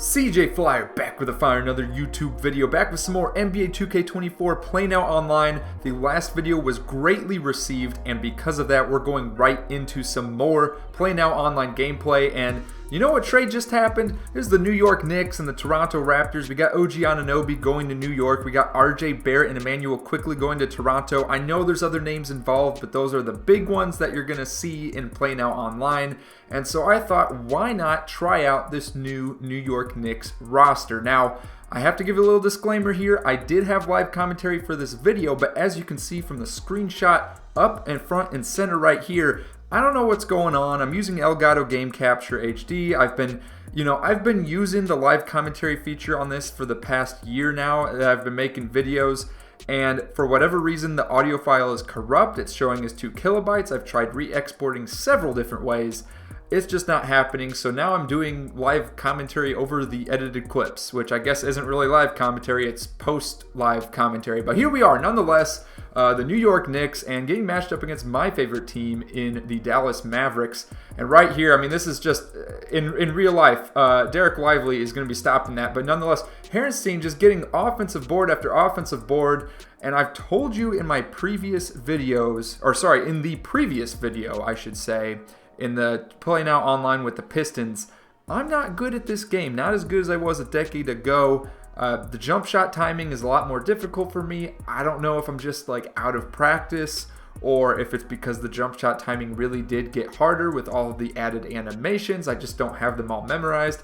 CJ Flyer back with another YouTube video, back with some more NBA 2K24 Play Now Online. The last video was greatly received, and because of that, we're going right into some more Play Now Online gameplay. And you know what trade just happened? There's the New York Knicks and the Toronto Raptors. We got OG Anunoby going to New York. We got RJ Barrett and Emmanuel quickly going to Toronto. I know there's other names involved, but those are the big ones that you're going to see in Play Now Online. And so I thought, why not try out this new New York Knicks roster? Now, I have to give a little disclaimer here. I did have live commentary for this video, but as you can see from the screenshot up and front and center right here, I don't know what's going on. I'm using Elgato Game Capture HD. I've been using the live commentary feature on this for the past year now that I've been making videos, and for whatever reason the audio file is corrupt. It's showing as 2 kilobytes. I've tried re-exporting several different ways. It's just not happening, so now I'm doing live commentary over the edited clips, which I guess isn't really live commentary, it's post-live commentary. But here we are, nonetheless, the New York Knicks, and getting matched up against my favorite team in the Dallas Mavericks. And right here, I mean, this is just, in real life, Derek Lively is going to be stopping that, but nonetheless, Harrenstein just getting offensive board after offensive board. And I've told you in my previous videos, or sorry, in the previous video, I should say, in the Play Now Online with the Pistons, I'm not good at this game. Not as good as I was a decade ago. The jump shot timing is a lot more difficult for me. I don't know if I'm just like out of practice or if it's because the jump shot timing really did get harder with all of the added animations. I just don't have them all memorized.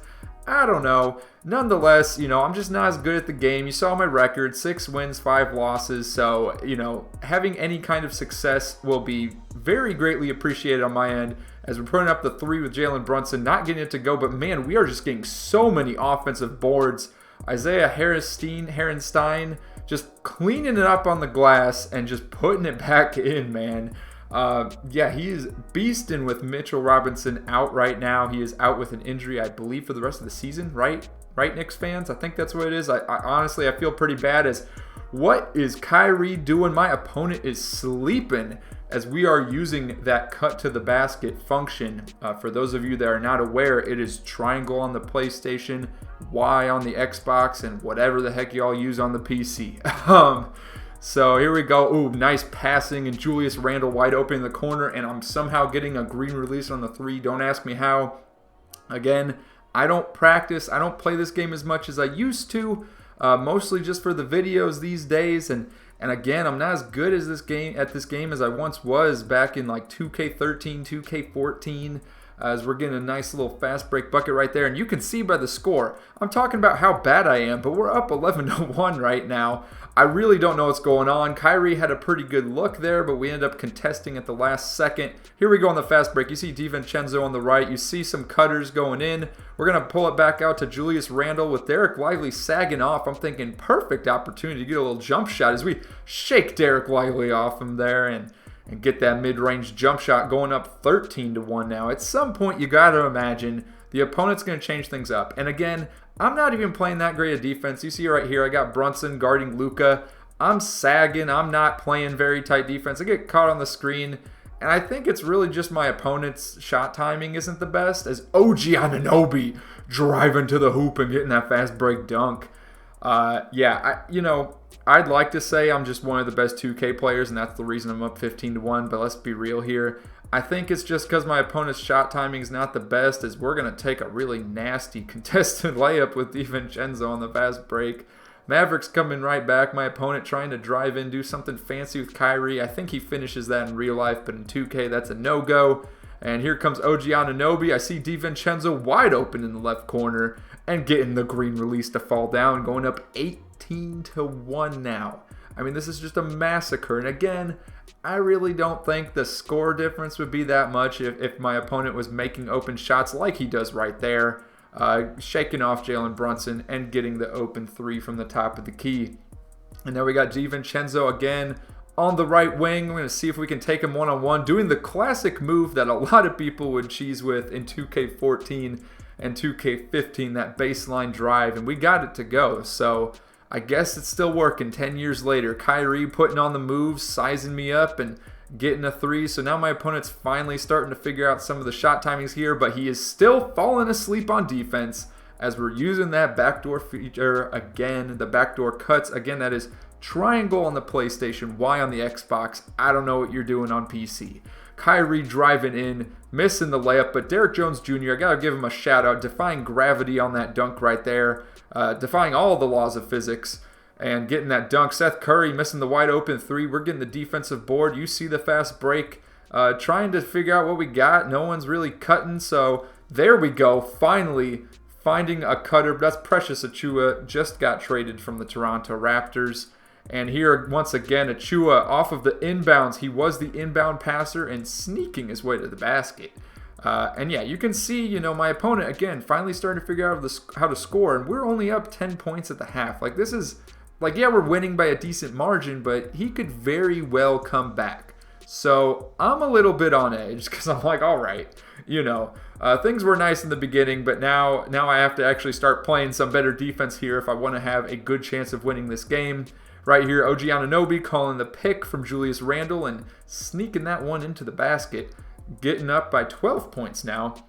I don't know. Nonetheless, I'm just not as good at the game. You saw my record, 6 wins, 5 losses. So, having any kind of success will be very greatly appreciated on my end as we're putting up the 3 with Jalen Brunson, not getting it to go. But man, we are just getting so many offensive boards. Isaiah Harrenstein just cleaning it up on the glass and just putting it back in, man. Yeah, he is beasting with Mitchell Robinson out right now. He is out with an injury, I believe, for the rest of the season, right? Right, Knicks fans? I think that's what it is. I honestly, I feel pretty bad as what is Kyrie doing? My opponent is sleeping as we are using that cut to the basket function. For those of you that are not aware, it is triangle on the PlayStation, Y on the Xbox, and whatever the heck y'all use on the PC. So here we go. Ooh, nice passing, and Julius Randle wide open in the corner, and I'm somehow getting a green release on the 3. Don't ask me how. Again, I don't practice. I don't play this game as much as I used to, mostly just for the videos these days. And again, I'm not as good as this game as I once was back in like 2K13, 2K14. As we're getting a nice little fast break bucket right there. And you can see by the score, I'm talking about how bad I am, but we're up 11-1 right now. I really don't know what's going on. Kyrie had a pretty good look there, but we ended up contesting at the last second. Here we go on the fast break. You see DiVincenzo on the right. You see some cutters going in. We're going to pull it back out to Julius Randle with Derek Lively sagging off. I'm thinking perfect opportunity to get a little jump shot as we shake Derek Lively off him there and get that mid-range jump shot going up 13-1 now. At some point, you got to imagine the opponent's going to change things up. And again, I'm not even playing that great a defense. You see right here, I got Brunson guarding Luka. I'm sagging. I'm not playing very tight defense. I get caught on the screen, and I think it's really just my opponent's shot timing isn't the best, as OG Anunoby driving to the hoop and getting that fast break dunk. I'd like to say I'm just one of the best 2K players, and that's the reason I'm up 15-1, but let's be real here. I think it's just because my opponent's shot timing is not the best, as we're going to take a really nasty contested layup with DiVincenzo on the fast break. Mavericks coming right back. My opponent trying to drive in, do something fancy with Kyrie. I think he finishes that in real life, but in 2K, that's a no-go. And here comes OG Anunoby. I see DiVincenzo wide open in the left corner and getting the green release to fall down, going up 18-1 now. I mean, this is just a massacre. And again, I really don't think the score difference would be that much if my opponent was making open shots like he does right there, shaking off Jalen Brunson and getting the open 3 from the top of the key. And now we got DiVincenzo again on the right wing. We're going to see if we can take him one-on-one, doing the classic move that a lot of people would cheese with in 2K14 and 2K15, that baseline drive, and we got it to go. So I guess it's still working 10 years later. Kyrie putting on the moves, sizing me up, and getting a 3. So now my opponent's finally starting to figure out some of the shot timings here, but he is still falling asleep on defense as we're using that backdoor feature again. The backdoor cuts, again, that is triangle on the PlayStation, Y on the Xbox. I don't know what you're doing on PC. Kyrie driving in, missing the layup, but Derrick Jones Jr., I got to give him a shout out, defying gravity on that dunk right there, defying all the laws of physics and getting that dunk. Seth Curry missing the wide open three. We're getting the defensive board. You see the fast break, trying to figure out what we got. No one's really cutting, so there we go. Finally finding a cutter. That's Precious Achiuwa, just got traded from the Toronto Raptors. And here, once again, Achiuwa off of the inbounds. He was the inbound passer and sneaking his way to the basket. And yeah, you can see, my opponent, again, finally starting to figure out how to score. And we're only up 10 points at the half. Like, this is, yeah, we're winning by a decent margin, but he could very well come back. So I'm a little bit on edge because I'm like, all right, things were nice in the beginning, but now I have to actually start playing some better defense here if I want to have a good chance of winning this game. Right here, OG Anunoby calling the pick from Julius Randle and sneaking that one into the basket, getting up by 12 points now.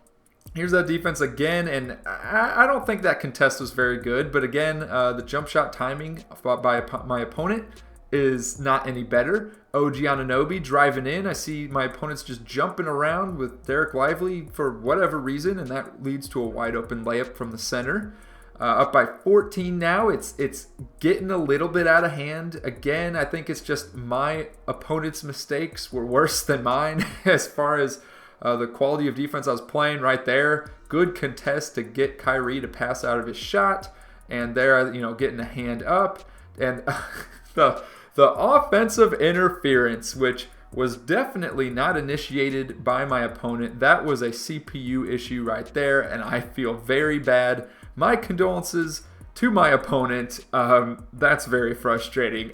Here's that defense again, and I don't think that contest was very good, but again, the jump shot timing by my opponent is not any better. OG Anunoby driving in. I see my opponent's just jumping around with Derek Lively for whatever reason, and that leads to a wide open layup from the center. Up by 14 now. It's getting a little bit out of hand. Again, I think it's just my opponent's mistakes were worse than mine as far as the quality of defense I was playing right there. Good contest to get Kyrie to pass out of his shot. And there, getting a hand up. And the offensive interference, which was definitely not initiated by my opponent. That was a CPU issue right there, and I feel very bad. My condolences to my opponent. That's very frustrating.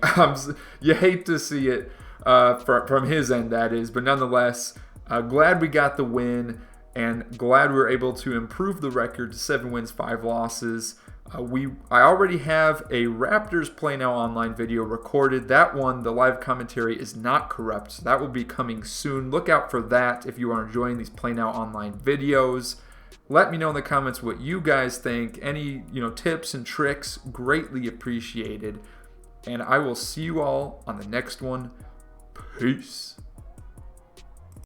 You hate to see it from his end, that is. But nonetheless, glad we got the win and glad we were able to improve the record to 7 wins, 5 losses. I already have a Raptors Play Now Online video recorded. That one, the live commentary is not corrupt, so that will be coming soon. Look out for that if you are enjoying these Play Now Online videos. Let me know in the comments what you guys think. Any, tips and tricks, greatly appreciated. And I will see you all on the next one. Peace.